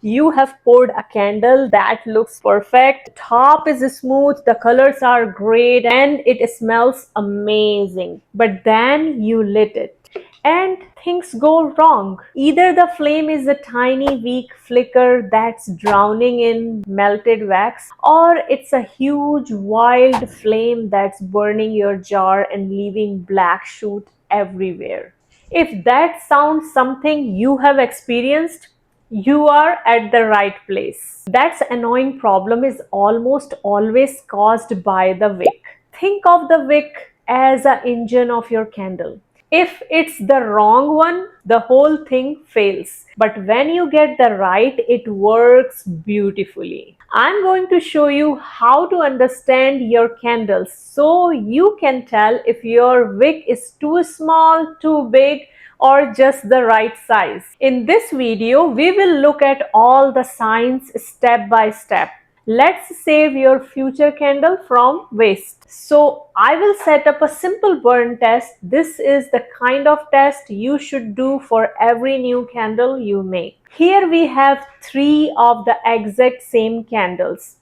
You have poured a candle that looks perfect. The top is smooth, the colors are great, and it smells amazing. But then you lit it, and things go wrong. Either the flame is a tiny, weak flicker that's drowning in melted wax, or it's a huge, wild flame that's burning your jar and leaving black soot everywhere. If that sounds something you have experienced, you are at the right place. That annoying problem is almost always caused by the wick. Think of the wick as an engine of your candle. If it's the wrong one, the whole thing fails. But when you get the right, it works beautifully. I'm going to show you how to understand your candles so you can tell if your wick is too small, too big, or just the right size. In this video, we will look at all the signs step by step. Let's save your future candle from waste. So I will set up a simple burn test. This is the kind of test you should do for every new candle you make. Here we have 3 of the exact same candles.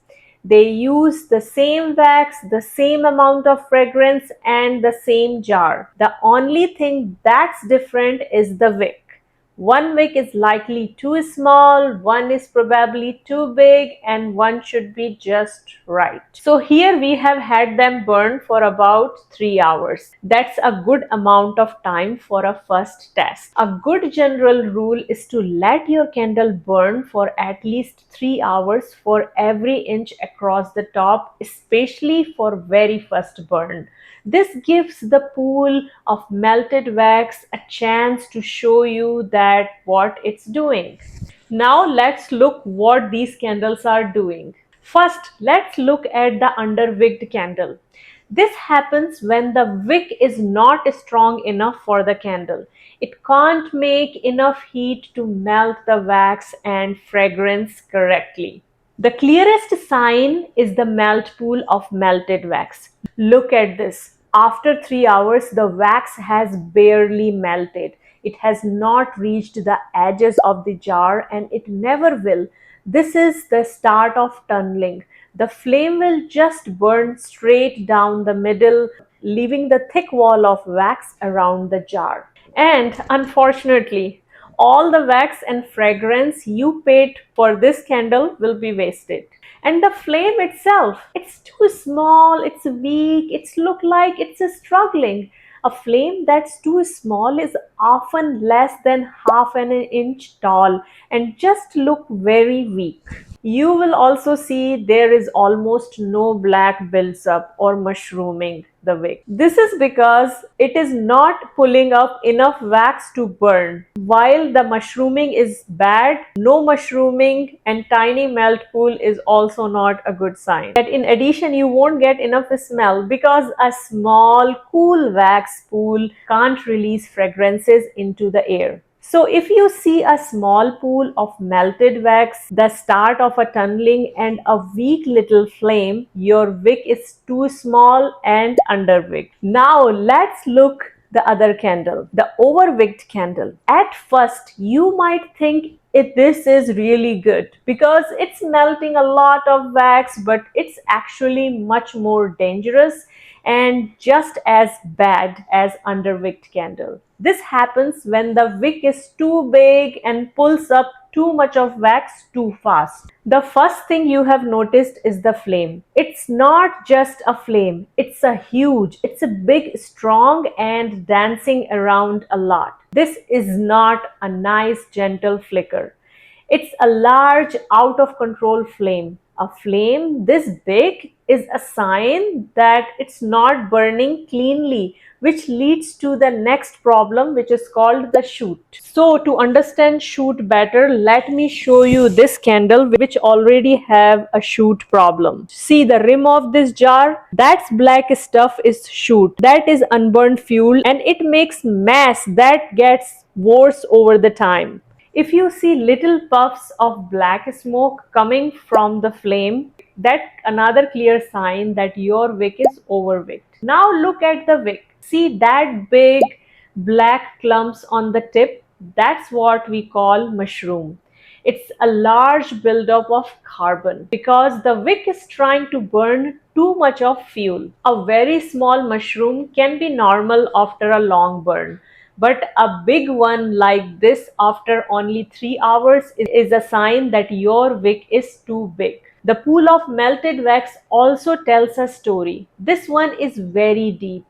They use the same wax, the same amount of fragrance, and the same jar. The only thing that's different is the wick. One wick is likely too small, one is probably too big, and one should be just right. So here we have had them burn for about 3 hours. That's a good amount of time for a first test. A good general rule is to let your candle burn for at least 3 hours for every inch across the top, especially for very first burn. This gives the pool of melted wax a chance to show you that what it's doing. Now let's look what these candles are doing. First, let's look at the underwicked candle. This happens when the wick is not strong enough for the candle. It can't make enough heat to melt the wax and fragrance correctly. The clearest sign is the melt pool of melted wax. Look at this. After 3 hours, the wax has barely melted. It has not reached the edges of the jar and it never will. This is the start of tunneling. The flame will just burn straight down the middle, leaving the thick wall of wax around the jar. And unfortunately, all the wax and fragrance you paid for this candle will be wasted. And the flame itself, it's too small, it's weak, it's look like it's struggling. A flame that's too small is often less than half an inch tall and just look very weak. You will also see there is almost no black builds up or mushrooming the wick. This is because it is not pulling up enough wax to burn. While the mushrooming is bad, no mushrooming and tiny melt pool is also not a good sign. But in addition, you won't get enough smell because a small cool wax pool can't release fragrances into the air. So if you see a small pool of melted wax, the start of a tunneling and a weak little flame, your wick is too small and underwicked. Now let's look the other candle, the overwicked candle. At first, you might think this is really good because it's melting a lot of wax, but it's actually much more dangerous and just as bad as underwicked candle. This happens when the wick is too big and pulls up too much of wax too fast. The first thing you have noticed is the flame. It's not just a flame, it's a big, strong and dancing around a lot. This is not a nice, gentle flicker. It's a large, out of control flame. A flame this big is a sign that it's not burning cleanly, which leads to the next problem, which is called the shoot. So to understand shoot better, let me show you this candle which already have a shoot problem. See the rim of this jar? That's black stuff is shoot. That is unburned fuel and it makes mess that gets worse over the time. If you see little puffs of black smoke coming from the flame, that's another clear sign that your wick is overwicked. Now look at the wick. See that big black clumps on the tip? That's what we call mushroom. It's a large buildup of carbon because the wick is trying to burn too much of fuel. A very small mushroom can be normal after a long burn, but a big one like this after only 3 hours is a sign that your wick is too big. The pool of melted wax also tells a story. This one is very deep.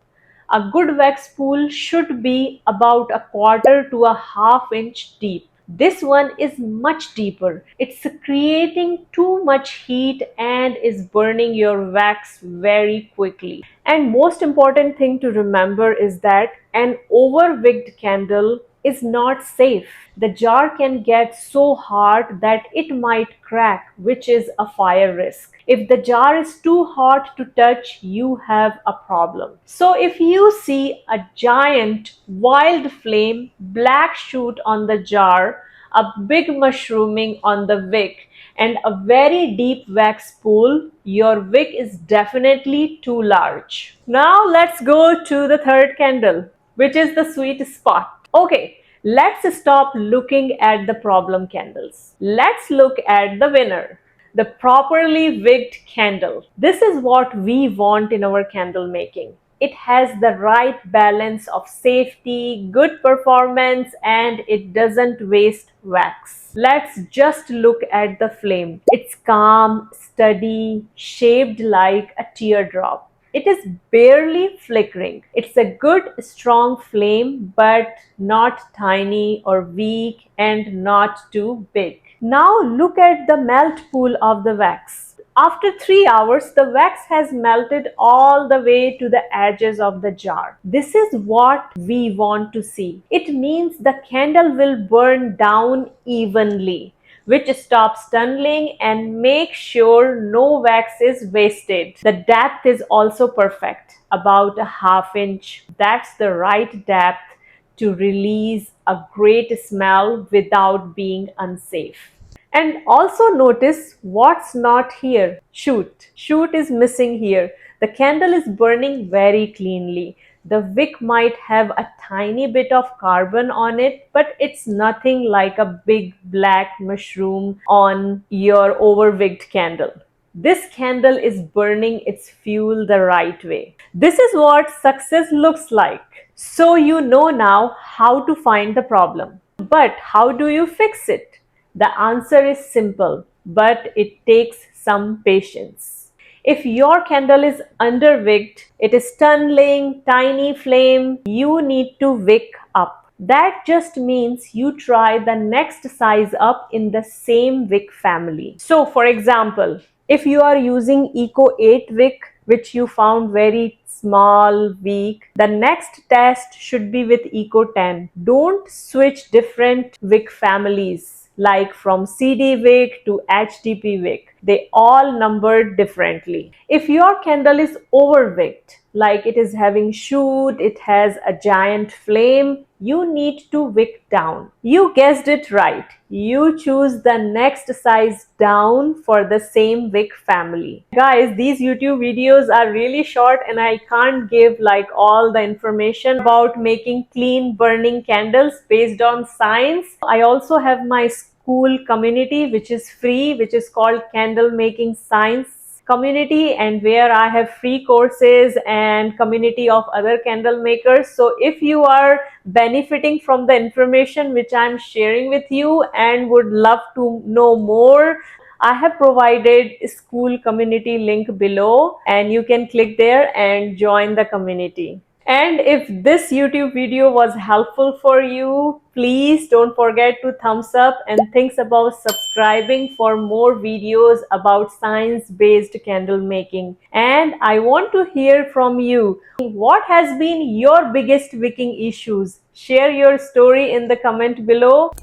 A good wax pool should be about a quarter to a half inch deep. This one is much deeper. It's creating too much heat and is burning your wax very quickly. And most important thing to remember is that an overwicked candle is not safe. The jar can get so hot that it might crack, which is a fire risk. If the jar is too hot to touch, you have a problem. So if you see a giant wild flame, black shoot on the jar, a big mushrooming on the wick, and a very deep wax pool, your wick is definitely too large. Now let's go to the third candle, which is the sweet spot. Okay, let's stop looking at the problem candles. Let's look at the winner, the properly wicked candle. This is what we want in our candle making. It has the right balance of safety, good performance, and it doesn't waste wax. Let's just look at the flame. It's calm, steady, shaped like a teardrop. It is barely flickering. It's a good, strong flame, but not tiny or weak and not too big. Now look at the melt pool of the wax. After 3 hours, the wax has melted all the way to the edges of the jar. This is what we want to see. It means the candle will burn down evenly, which stops tunneling and makes sure no wax is wasted. The depth is also perfect, about a half inch. That's the right depth to release a great smell without being unsafe. And also notice what's not here. Shoot. Shoot is missing here. The candle is burning very cleanly. The wick might have a tiny bit of carbon on it, but it's nothing like a big black mushroom on your overwicked candle. This candle is burning its fuel the right way. This is what success looks like. So you know now how to find the problem. But how do you fix it? The answer is simple, but it takes some patience. If your candle is underwicked, it is tunneling, tiny flame, you need to wick up. That just means you try the next size up in the same wick family. So for example, if you are using Eco 8 wick, which you found very small, weak, the next test should be with Eco 10. Don't switch different wick families like from CD wick to HDP wick. They all numbered differently. If your candle is overwicked, like it is having shoot, it has a giant flame, you need to wick down. You guessed it right. You choose the next size down for the same wick family. Guys, these YouTube videos are really short and I can't give like all the information about making clean burning candles based on science. I also have my school community which is free, which is called Candle Making Science community, and where I have free courses and community of other candle makers. So if you are benefiting from the information which I'm sharing with you and would love to know more, I have provided school community link below and you can click there and join the community. And if this YouTube video was helpful for you, please don't forget to thumbs up and think about subscribing for more videos about science-based candle making. And I want to hear from you. What has been your biggest wicking issues? Share your story in the comment below.